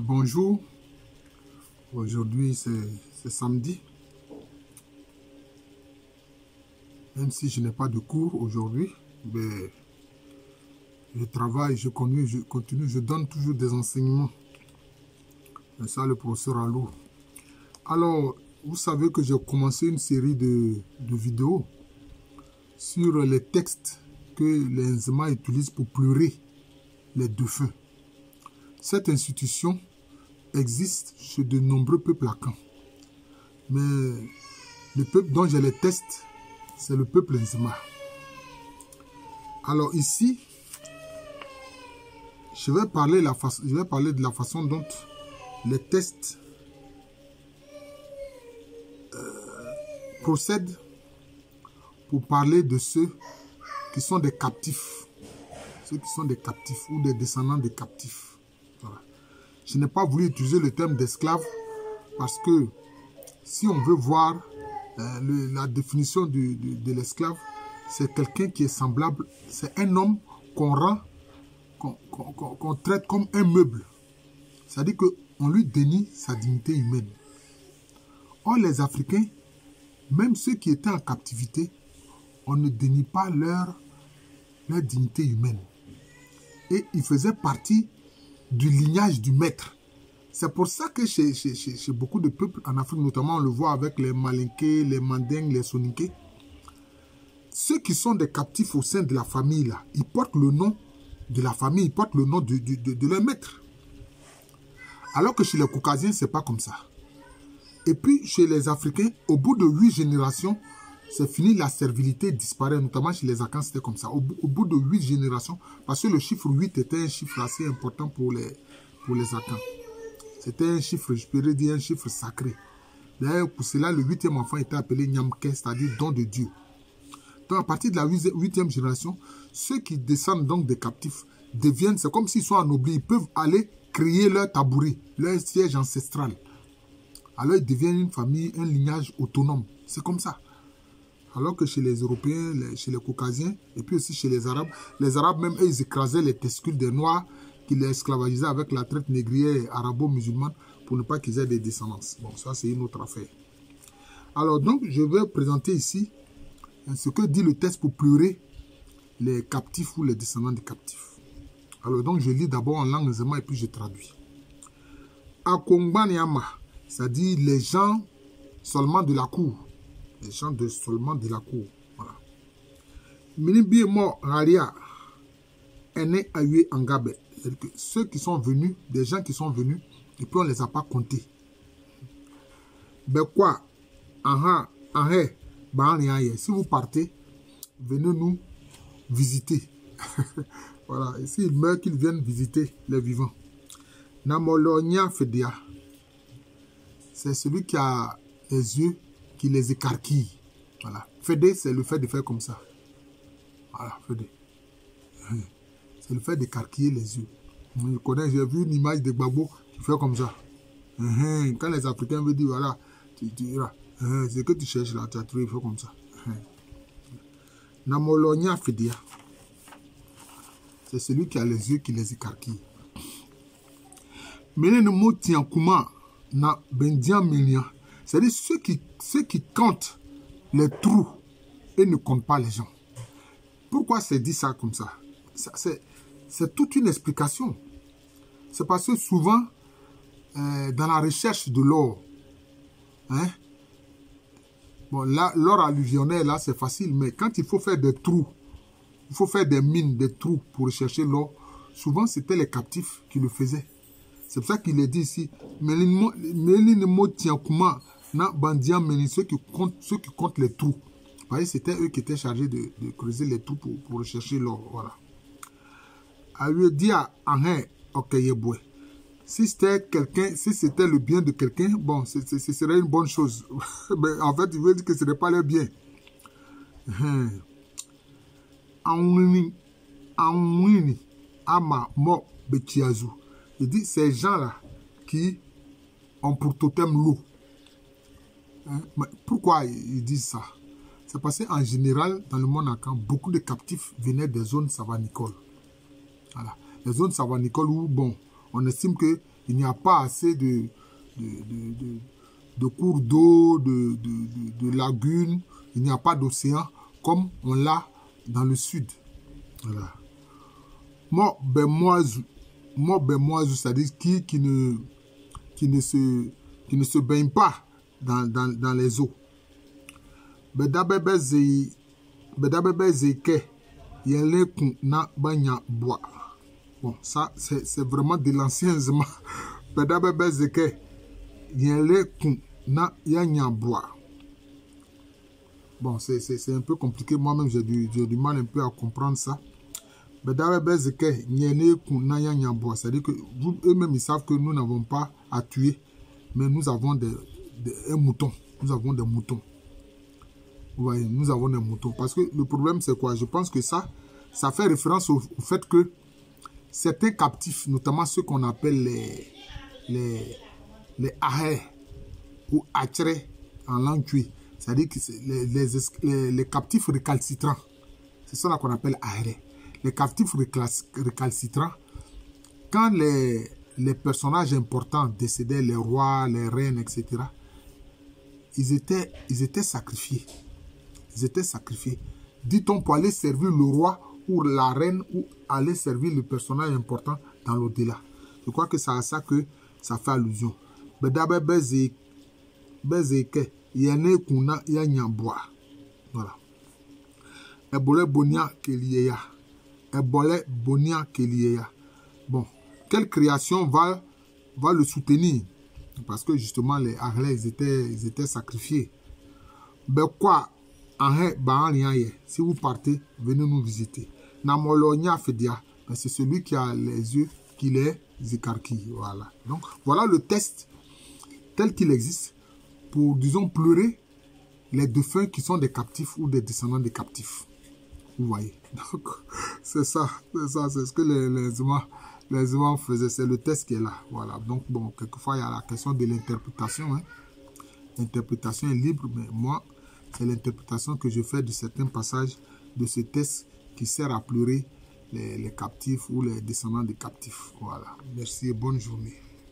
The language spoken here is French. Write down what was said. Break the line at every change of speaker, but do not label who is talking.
Bonjour, aujourd'hui c'est samedi, même si je n'ai pas de cours aujourd'hui, mais je travaille, je continue, je donne toujours des enseignements. Et ça, le professeur Alou. Alors, vous savez que j'ai commencé une série de vidéos sur les textes que les Nzema utilisent pour pleurer les défunts. Cette institution existe chez de nombreux peuples akans. Mais le peuple dont j'ai les textes, c'est le peuple Nzema. Alors ici, je vais parler de la façon dont les textes procèdent pour parler de ceux qui sont des captifs. Ceux qui sont des captifs ou des descendants des captifs. Voilà. Je n'ai pas voulu utiliser le terme d'esclave parce que si on veut voir la définition de l'esclave, c'est quelqu'un qui est semblable, c'est un homme qu'on traite comme un meuble. C'est-à-dire qu'on lui dénie sa dignité humaine. Or, les Africains, même ceux qui étaient en captivité, on ne dénie pas leur dignité humaine. Et ils faisaient partie du lignage du maître. C'est pour ça que chez beaucoup de peuples en Afrique, notamment on le voit avec les Malinké, les Mandingues, les Soninké, ceux qui sont des captifs au sein de la famille, là, ils portent le nom de la famille, ils portent le nom de leur maître. Alors que chez les Caucasiens, ce n'est pas comme ça. Et puis chez les Africains, au bout de 8 générations, c'est fini, la servilité disparaît, notamment chez les Akans, c'était comme ça. Au bout de 8 générations, parce que le chiffre 8 était un chiffre assez important pour les Akans. C'était un chiffre, je pourrais dire un chiffre sacré. D'ailleurs, pour cela, le 8e enfant était appelé Nyamke, c'est-à-dire don de Dieu. Donc, à partir de la 8e génération, ceux qui descendent donc des captifs deviennent, c'est comme s'ils sont ennoblis, ils peuvent aller créer leur tabouret, leur siège ancestral. Alors, ils deviennent une famille, un lignage autonome. C'est comme ça. Alors que chez les Européens, chez les Caucasiens, et puis aussi chez les Arabes même, eux, ils écrasaient les testicules des Noirs, qui les esclavagisaient avec la traite négrière arabo-musulmane pour ne pas qu'ils aient des descendances. Bon, ça, c'est une autre affaire. Alors, donc, je vais présenter ici ce que dit le texte pour pleurer les captifs ou les descendants des captifs. Alors, donc, je lis d'abord en langue Nzema et puis je traduis. Akongbaniama, c'est-à-dire les gens seulement de la cour. Les gens seulement de la cour. Voilà. Minibi mo Raria, Ene Ayue Angabe. C'est-à-dire que ceux qui sont venus, des gens qui sont venus, et puis on ne les a pas comptés. Ben quoi, si vous partez, venez nous visiter. Voilà, et s'ils meurent, qu'ils viennent visiter les vivants. Namolonia Fedia, c'est celui qui a les yeux qui les écarquillent. Voilà. Fédé, c'est le fait de faire comme ça. Voilà, Fédé. C'est le fait d'écarquiller les yeux. Je connais, j'ai vu une image de Gbagbo qui fait comme ça. Quand les Africains veulent dire, voilà, c'est que tu cherches là, tu as trouvé, il faut comme ça. Namolonia Fedia. C'est celui qui a les yeux qui les écarquillent. Menenemo Tiankuma na Bendian Milia. C'est-à-dire ceux qui comptent les trous et ne comptent pas les gens. Pourquoi c'est dit ça comme ça? C'est toute une explication. C'est parce que souvent, dans la recherche de l'or, hein, bon, l'or alluvionnaire, là, c'est facile, mais quand il faut faire des trous, il faut faire des mines, des trous pour rechercher l'or, souvent, c'était les captifs qui le faisaient. C'est pour ça qu'il est dit ici, ceux qui comptent les trous. Vous voyez, c'était eux qui étaient chargés de creuser les trous pour rechercher l'or. Voilà. Si c'était quelqu'un, si c'était le bien de quelqu'un, bon, ce serait une bonne chose. Mais en fait, il veut dire que ce n'est pas le bien. Il dit ces gens-là qui ont pour totem l'eau. Pourquoi ils disent ça? C'est parce qu'en général, dans le monde akan, beaucoup de captifs venaient des zones savanicoles. Voilà. Les zones savanicoles où, bon, on estime que il n'y a pas assez de cours d'eau, de lagunes, il n'y a pas d'océan comme on l'a dans le sud. Voilà. Moi, c'est-à-dire qui ne se baigne pas dans les eaux. Bon, ça, c'est vraiment de l'ancien zema. Bon, c'est un peu compliqué. Moi-même, j'ai du mal un peu à comprendre ça. C'est-à-dire que eux-mêmes, ils savent que nous n'avons pas à tuer, mais nous avons un mouton. Nous avons des moutons. Vous voyez, nous avons des moutons. Parce que le problème, c'est quoi? Je pense que ça fait référence au fait que certains captifs, notamment ceux qu'on appelle les ahais ou achérés en langue tue, c'est-à-dire que les captifs récalcitrants, c'est ça qu'on appelle ahais. Les captifs récalcitrants, quand les personnages importants décédaient, les rois, les reines, etc., ils étaient sacrifiés. Ils étaient sacrifiés. Dit-on pour aller servir le roi ou la reine ou aller servir le personnage important dans l'au-delà. Je crois que c'est à ça que ça fait allusion. Voilà. Bon, quelle création va le soutenir? Parce que justement, les Anglais, ils étaient sacrifiés. Ben quoi? Si vous partez, venez nous visiter. C'est celui qui a les yeux qui les écarquillent. Voilà. Donc, voilà le test tel qu'il existe pour, disons, pleurer les défunts qui sont des captifs ou des descendants des captifs. Vous voyez. Donc, c'est ça. C'est ce que les humains faisaient. C'est le test qui est là. Voilà. Donc, bon, quelquefois, il y a la question de l'interprétation. Hein. L'interprétation est libre, mais moi, c'est l'interprétation que je fais de certains passages de ce texte qui sert à pleurer les captifs ou les descendants des captifs. Voilà. Merci et bonne journée.